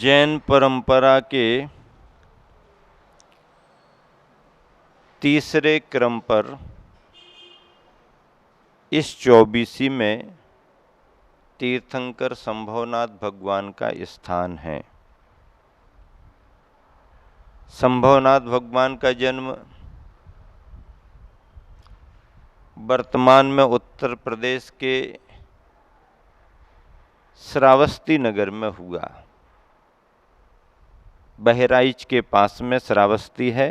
जैन परंपरा के तीसरे क्रम पर इस 24वीं में तीर्थंकर संभवनाथ भगवान का स्थान है। संभवनाथ भगवान का जन्म वर्तमान में उत्तर प्रदेश के श्रावस्ती नगर में हुआ। बहराइच के पास में श्रावस्ती है,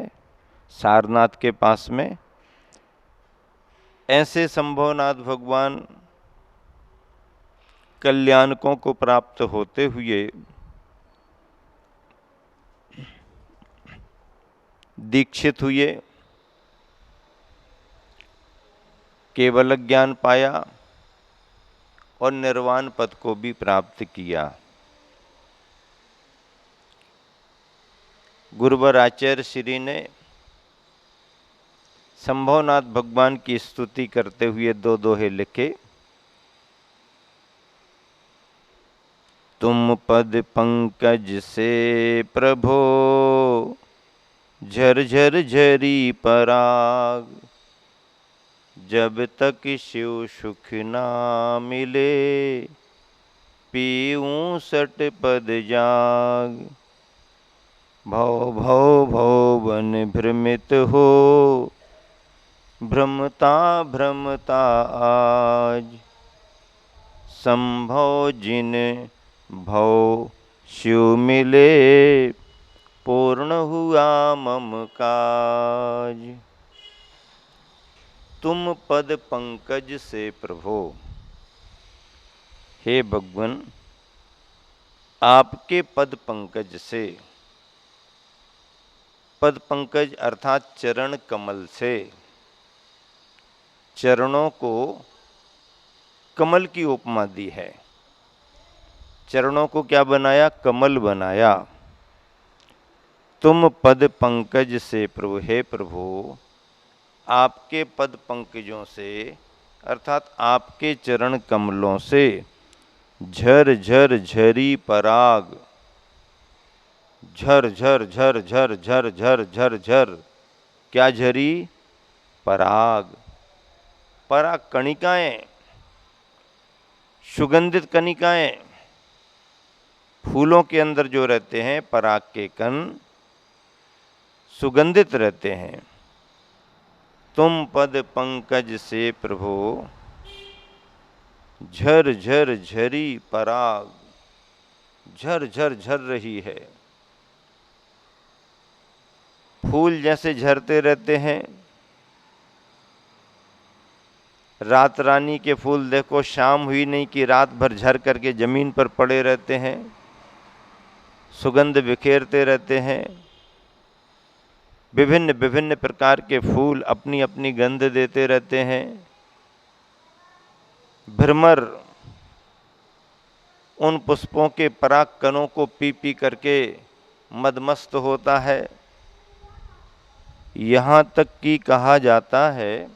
सारनाथ के पास में। ऐसे संभवनाथ भगवान कल्याणकों को प्राप्त होते हुए दीक्षित हुए, केवल ज्ञान पाया और निर्वाण पद को भी प्राप्त किया। गुरुवर आचार्य श्री ने संभवनाथ भगवान की स्तुति करते हुए दो दोहे लिखे। तुम पद पंकज से प्रभो झरझर झरी पराग, जब तक शिव सुख ना मिले पीऊं सट पद जाग। भव भव भव बन भ्रमित हो भ्रमता भ्रमता आज, संभव जिन भव शिव मिले पूर्ण हुआ मम काज। तुम पद पंकज से प्रभो, हे भगवान आपके पद पंकज से, पद पंकज अर्थात चरण कमल से, चरणों को कमल की उपमा दी है। चरणों को क्या बनाया? कमल बनाया। तुम पद पंकज से प्रभु, हे प्रभु आपके पद पंकजों से अर्थात आपके चरण कमलों से झर झर झरी पराग, झर झर झर झर झर झर झर झर, क्या झरी? पराग। पराग कणिकाएं, सुगंधित कणिकाएं, फूलों के अंदर जो रहते हैं पराग के कण सुगंधित रहते हैं। तुम पद पंकज से प्रभु झर झर झरी पराग, झर झर झर रही है। फूल जैसे झरते रहते हैं, रात रानी के फूल देखो, शाम हुई नहीं कि रात भर झर करके जमीन पर पड़े रहते हैं, सुगंध बिखेरते रहते हैं। विभिन्न विभिन्न प्रकार के फूल अपनी अपनी गंध देते रहते हैं। भ्रमर उन पुष्पों के पराग कणों को पी पी करके मदमस्त होता है। यहाँ तक कि कहा जाता है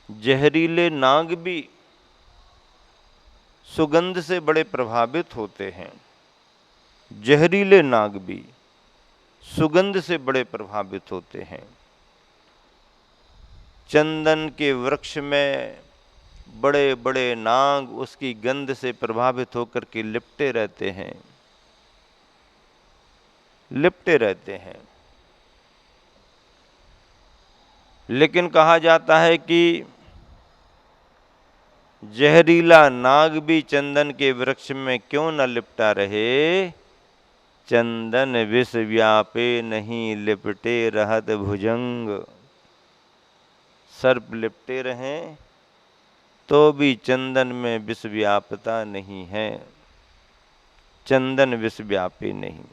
जहरीले नाग भी सुगंध से बड़े प्रभावित होते हैं। जहरीले नाग भी सुगंध से बड़े प्रभावित होते हैं। चंदन के वृक्ष में बड़े बड़े नाग उसकी गंध से प्रभावित होकर के लिपटे रहते हैं, लिपटे रहते हैं। लेकिन कहा जाता है कि जहरीला नाग भी चंदन के वृक्ष में क्यों न लिपटा रहे, चंदन विष व्यापे नहीं लिपटे रहत भुजंग। सर्प लिपटे रहें तो भी चंदन में विष व्यापता नहीं है, चंदन विष व्यापे नहीं।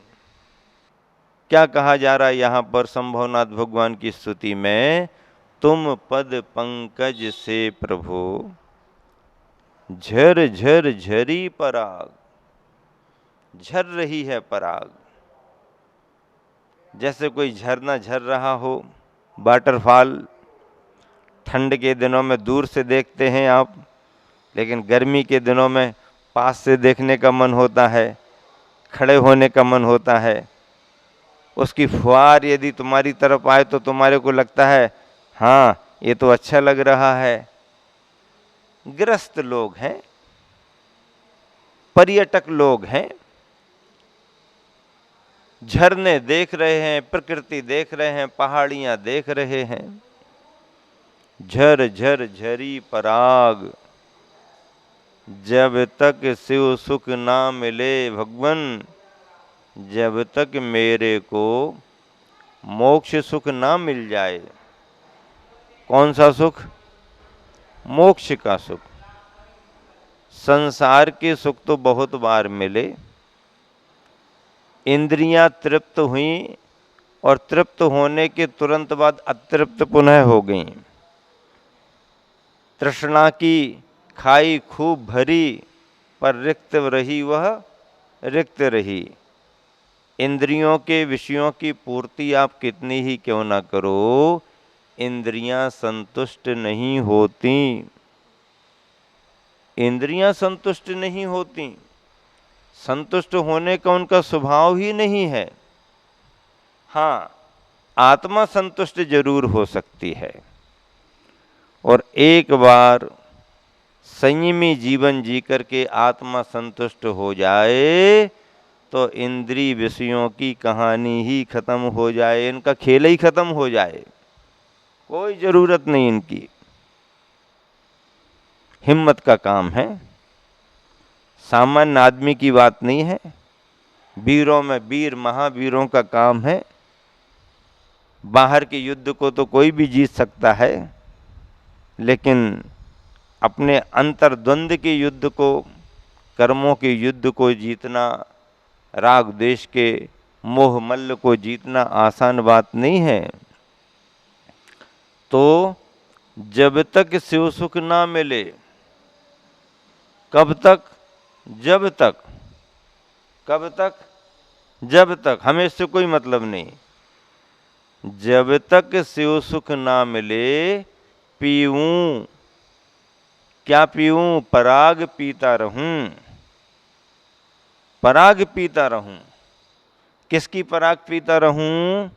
क्या कहा जा रहा है यहाँ पर संभवनाथ भगवान की स्तुति में? तुम पद पंकज से प्रभु झर झर झरी पराग, झर रही है पराग। जैसे कोई झरना झर रहा हो, वाटरफॉल। ठंड के दिनों में दूर से देखते हैं आप, लेकिन गर्मी के दिनों में पास से देखने का मन होता है। खड़े होने का मन होता है। उसकी फुहार यदि तुम्हारी तरफ आए तो तुम्हारे को लगता है हाँ ये तो अच्छा लग रहा है। गृहस्थ लोग हैं, पर्यटक लोग हैं, झरने देख रहे हैं, प्रकृति देख रहे हैं, पहाड़ियां देख रहे हैं। झर झर झरी पराग, जब तक शिव सुख ना मिले भगवन, जब तक मेरे को मोक्ष सुख ना मिल जाए। कौन सा सुख? मोक्ष का सुख। संसार के सुख तो बहुत बार मिले, इंद्रियां तृप्त हुई और तृप्त होने के तुरंत बाद अतृप्त पुनः हो गईं। तृष्णा की खाई खूब भरी, पर रिक्त रही वह रिक्त रही। इंद्रियों के विषयों की पूर्ति आप कितनी ही क्यों ना करो, इंद्रियां संतुष्ट नहीं होती। इंद्रियां संतुष्ट नहीं होती, संतुष्ट होने का उनका स्वभाव ही नहीं है। हाँ, आत्मा संतुष्ट जरूर हो सकती है। और एक बार संयमी जीवन जी करके आत्मा संतुष्ट हो जाए तो इंद्रिय विषयों की कहानी ही खत्म हो जाए, इनका खेल ही खत्म हो जाए, कोई जरूरत नहीं इनकी। हिम्मत का काम है, सामान्य आदमी की बात नहीं है। वीरों में वीर महावीरों का काम है। बाहर के युद्ध को तो कोई भी जीत सकता है, लेकिन अपने अंतर्द्वंद के युद्ध को, कर्मों के युद्ध को जीतना, राग द्वेष के मोह मल्ल को जीतना आसान बात नहीं है। तो जब तक शिव सुख ना मिले, कब तक? जब तक। कब तक? जब तक। हमें इससे कोई मतलब नहीं। जब तक शिव सुख ना मिले पीऊं, क्या पीऊं? पराग पीता रहूं, पराग पीता रहूं। किसकी पराग पीता रहूं?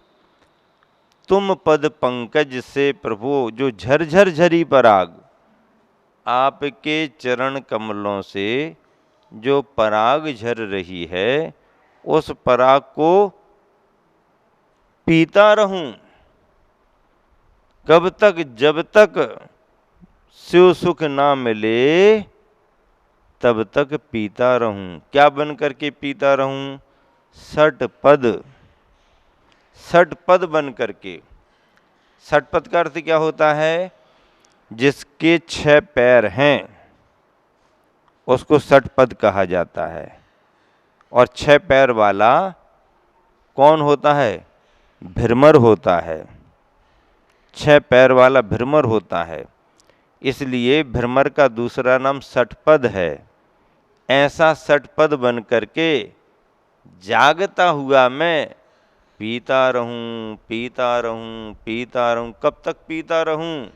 तुम पद पंकज से प्रभु, जो झरझर झरी पराग, आपके चरण कमलों से जो पराग झर रही है, उस पराग को पीता रहूं। कब तक? जब तक शिव सुख ना मिले तब तक पीता रहूं। क्या बन करके पीता रहूं? षटपद, षटपद बन करके। षटपद का अर्थ क्या होता है? जिसके 6 पैर हैं उसको षटपद कहा जाता है। और 6 पैर वाला कौन होता है? भ्रमर होता है। 6 पैर वाला भ्रमर होता है, इसलिए भ्रमर का दूसरा नाम षटपद है। ऐसा षटपद बन करके जागता हुआ मैं पीता रहूं, पीता रहूं, पीता रहूं। कब तक पीता रहूं?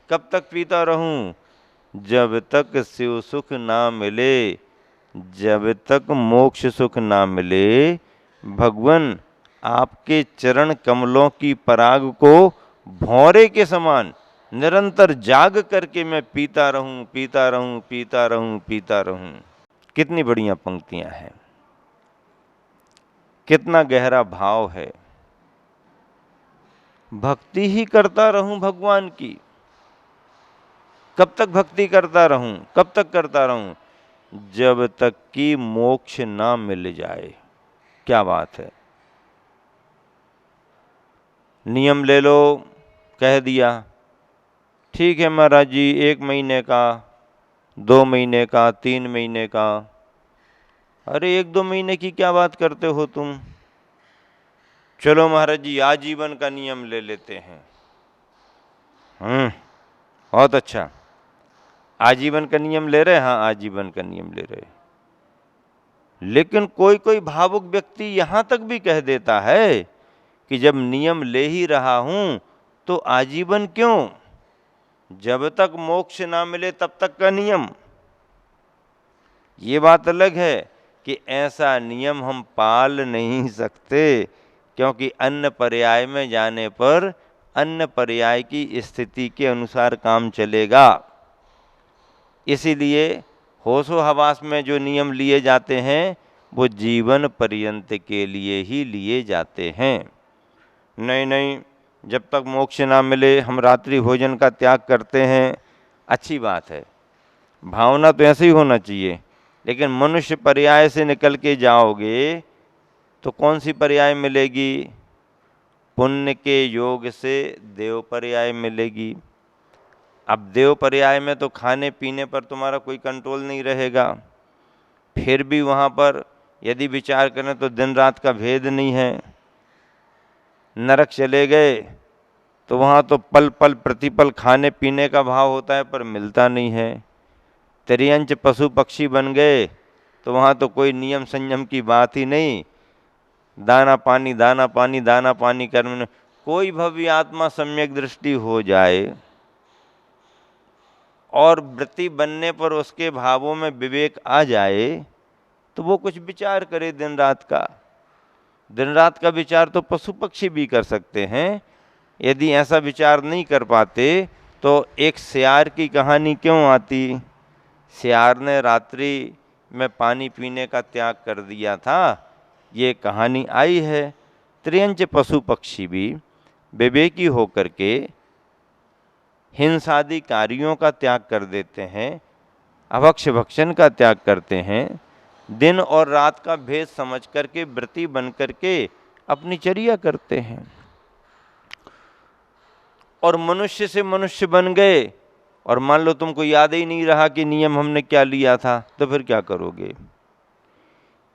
कब तक पीता रहूं? जब तक शिव सुख ना मिले, जब तक मोक्ष सुख ना मिले। भगवान, आपके चरण कमलों की पराग को भौरे के समान निरंतर जाग करके मैं पीता रहूं, पीता रहूं, पीता रहूं, पीता रहूं। कितनी बढ़िया पंक्तियां हैं, कितना गहरा भाव है। भक्ति ही करता रहूं भगवान की। कब तक भक्ति करता रहूं? कब तक करता रहूं? जब तक कि मोक्ष ना मिल जाए। क्या बात है। नियम ले लो, कह दिया, ठीक है महाराज जी, 1 महीने का, 2 महीने का, 3 महीने का। अरे 1-2 महीने की क्या बात करते हो तुम? चलो महाराज जी आजीवन का नियम ले लेते हैं। बहुत अच्छा, आजीवन का नियम ले रहे। हाँ, आजीवन का नियम ले रहे। लेकिन कोई कोई भावुक व्यक्ति यहां तक भी कह देता है कि जब नियम ले ही रहा हूं तो आजीवन क्यों? जब तक मोक्ष ना मिले तब तक का नियम। ये बात अलग है कि ऐसा नियम हम पाल नहीं सकते, क्योंकि अन्न पर्याय में जाने पर अन्न पर्याय की स्थिति के अनुसार काम चलेगा। इसीलिए होशो हवास में जो नियम लिए जाते हैं वो जीवन पर्यंत के लिए ही लिए जाते हैं। नहीं नहीं, जब तक मोक्ष ना मिले हम रात्रि भोजन का त्याग करते हैं, अच्छी बात है, भावना तो ऐसे ही होना चाहिए, लेकिन मनुष्य पर्याय से निकल के जाओगे तो कौन सी पर्याय मिलेगी? पुण्य के योग से देव पर्याय मिलेगी। अब देव पर्याय में तो खाने पीने पर तुम्हारा कोई कंट्रोल नहीं रहेगा। फिर भी वहाँ पर यदि विचार करें तो दिन रात का भेद नहीं है। नरक चले गए तो वहाँ तो पल पल प्रतिपल खाने पीने का भाव होता है, पर मिलता नहीं है। त्रियंच पशु पक्षी बन गए तो वहाँ तो कोई नियम संयम की बात ही नहीं। दाना पानी दाना पानी दाना पानी कर्म। कोई भव्य आत्मा सम्यक दृष्टि हो जाए और वृत्ति बनने पर उसके भावों में विवेक आ जाए तो वो कुछ विचार करे दिन रात का। दिन रात का विचार तो पशु पक्षी भी कर सकते हैं। यदि ऐसा विचार नहीं कर पाते तो एक सियार की कहानी क्यों आती? सियार ने रात्रि में पानी पीने का त्याग कर दिया था, ये कहानी आई है। त्रियंच पशु पक्षी भी विवेकी होकर के हिंसादि कार्यों का त्याग कर देते हैं, अभक्ष भक्षण का त्याग करते हैं, दिन और रात का भेद समझ करके व्रती बन करके अपनी चर्या करते हैं। और मनुष्य से मनुष्य बन गए और मान लो तुमको याद ही नहीं रहा कि नियम हमने क्या लिया था, तो फिर क्या करोगे?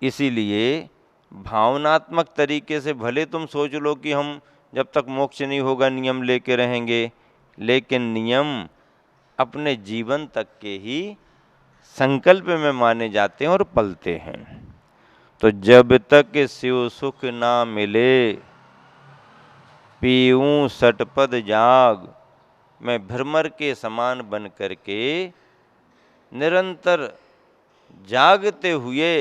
इसीलिए भावनात्मक तरीके से भले तुम सोच लो कि हम जब तक मोक्ष नहीं होगा नियम लेके रहेंगे, लेकिन नियम अपने जीवन तक के ही संकल्प में माने जाते हैं और पलते हैं। तो जब तक शिव सुख ना मिले पीऊं सटपद जाग, मैं भ्रमर के समान बन करके निरंतर जागते हुए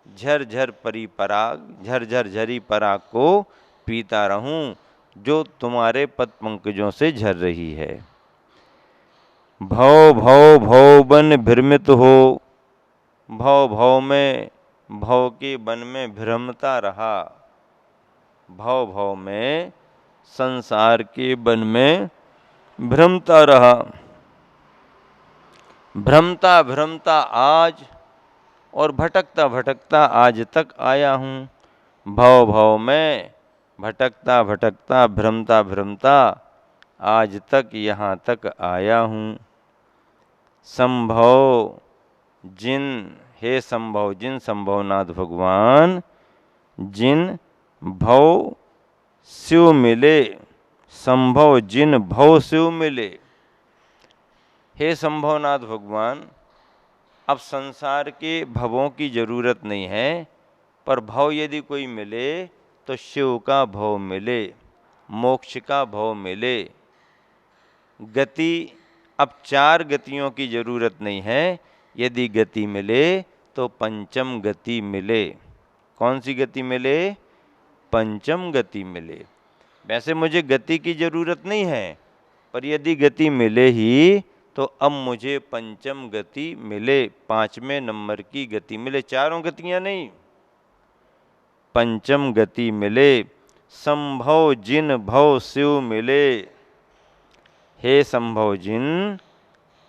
झरझर परी पराग, झरझर झरी पराग को पीता रहूं जो तुम्हारे पद पंकजों से झर रही है। भव भव भव बन भ्रमित हो, भव भव में भव के वन में भ्रमता रहा, भव भव में संसार के वन में भ्रमता रहा। भ्रमता भ्रमता आज और भटकता भटकता आज तक आया हूँ। भव भव में भटकता भटकता भ्रमता भ्रमता आज तक यहाँ तक आया हूँ। संभव जिन, हे संभव जिन, संभवनाथ भगवान, जिन भव शिव मिले, संभव जिन भव शिव मिले। हे संभवनाथ भगवान, अब संसार के भवों की जरूरत नहीं है, पर भव यदि कोई मिले तो शिव का भव मिले, मोक्ष का भव मिले। गति, अब 4 गतियों की जरूरत नहीं है, यदि गति मिले तो पंचम गति मिले। कौन सी गति मिले? पंचम गति मिले। वैसे मुझे गति की जरूरत नहीं है, पर यदि गति मिले ही तो अब मुझे पंचम गति मिले, 5वें नंबर की गति मिले, 4 गतियां नहीं, पंचम गति मिले। संभव जिन भव शिव मिले, हे संभव जिन,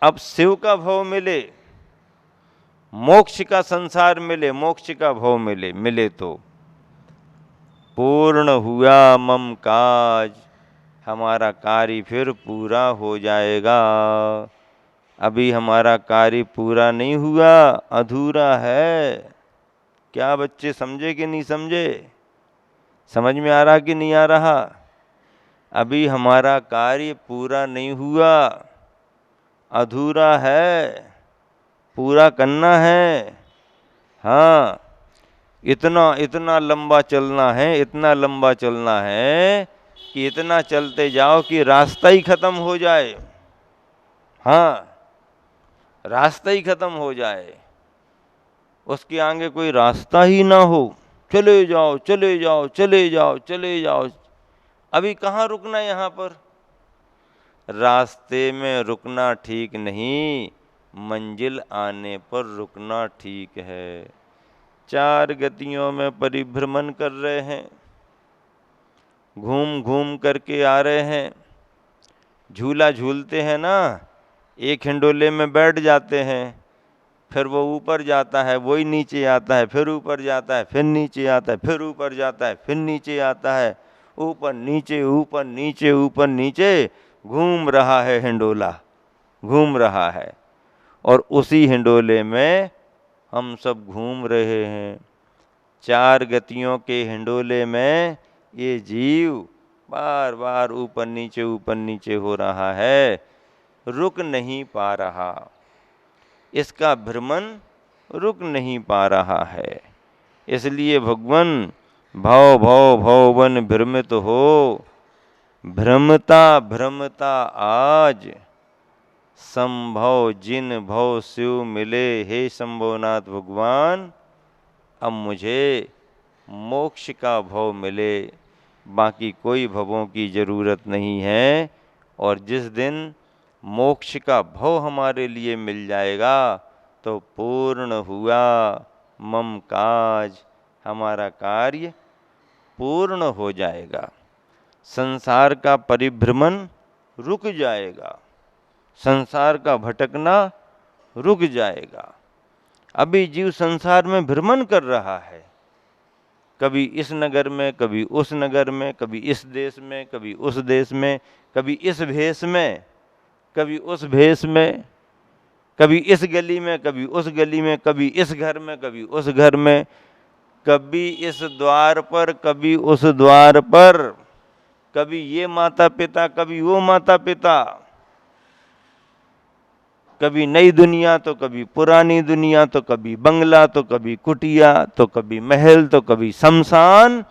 अब शिव का भव मिले, मोक्ष का संसार मिले, मोक्ष का भव मिले, मिले तो पूर्ण हुआ मम काज, हमारा कार्य फिर पूरा हो जाएगा। अभी हमारा कार्य पूरा नहीं हुआ, अधूरा है। क्या बच्चे समझे कि नहीं समझे? समझ में आ रहा कि नहीं आ रहा? अभी हमारा कार्य पूरा नहीं हुआ, अधूरा है, पूरा करना है। हाँ, इतना इतना लंबा चलना है, इतना लंबा चलना है कि इतना चलते जाओ कि रास्ता ही खत्म हो जाए। हाँ, रास्ता ही खत्म हो जाए। उसके आगे कोई रास्ता ही ना हो, चले जाओ चले जाओ चले जाओ चले जाओ। अभी कहाँ रुकना यहाँ पर? रास्ते में रुकना ठीक नहीं, मंजिल आने पर रुकना ठीक है। 4 गतियों में परिभ्रमण कर रहे हैं, घूम घूम करके आ रहे हैं। झूला झूलते हैं ना, एक हिंडोले में बैठ जाते हैं, फिर वो ऊपर जाता है, वही नीचे आता है, फिर ऊपर जाता है, फिर नीचे आता है, फिर ऊपर जाता है, फिर नीचे आता है, ऊपर नीचे ऊपर नीचे ऊपर नीचे घूम रहा है हिंडोला, घूम रहा है। और उसी हिंडोले में हम सब घूम रहे हैं। 4 गतियों के हिंडोले में ये जीव बार बार ऊपर नीचे हो रहा है, रुक नहीं पा रहा। इसका भ्रमण रुक नहीं पा रहा है। इसलिए भगवान भव भव भवन भ्रमित हो, भ्रमता भ्रमता आज संभव जिन भव शिव मिले। हे शंभोनाथ भगवान, अब मुझे मोक्ष का भव मिले, बाकी कोई भवों की जरूरत नहीं है। और जिस दिन मोक्ष का भव हमारे लिए मिल जाएगा तो पूर्ण हुआ मम काज, हमारा कार्य पूर्ण हो जाएगा। संसार का परिभ्रमण रुक जाएगा, संसार का भटकना रुक जाएगा। अभी जीव संसार में भ्रमण कर रहा है, कभी इस नगर में, कभी उस नगर में, कभी इस देश में, कभी उस देश में, कभी इस भेष में, कभी उस भेष में, कभी इस गली में, कभी उस गली में, कभी इस घर में, कभी उस घर में, कभी इस द्वार पर, कभी उस द्वार पर, कभी ये माता पिता, कभी वो माता पिता, कभी नई दुनिया तो कभी पुरानी दुनिया, तो कभी बंगला तो कभी कुटिया, तो कभी महल तो कभी शमशान।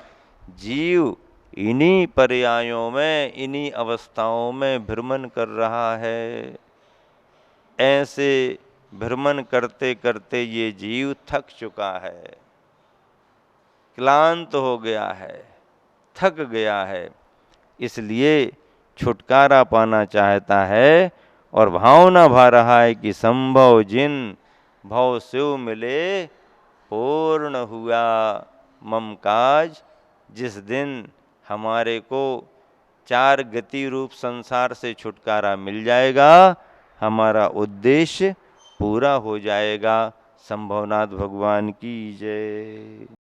जीव इन्हीं पर्यायों में, इन्हीं अवस्थाओं में भ्रमण कर रहा है। ऐसे भ्रमण करते करते ये जीव थक चुका है, क्लांत हो गया है, थक गया है, इसलिए छुटकारा पाना चाहता है और भावना भा रहा है कि संभव जिन भव शिव मिले, पूर्ण हुआ मम काज। जिस दिन हमारे को 4 गति रूप संसार से छुटकारा मिल जाएगा, हमारा उद्देश्य पूरा हो जाएगा। संभवनाथ भगवान की जय।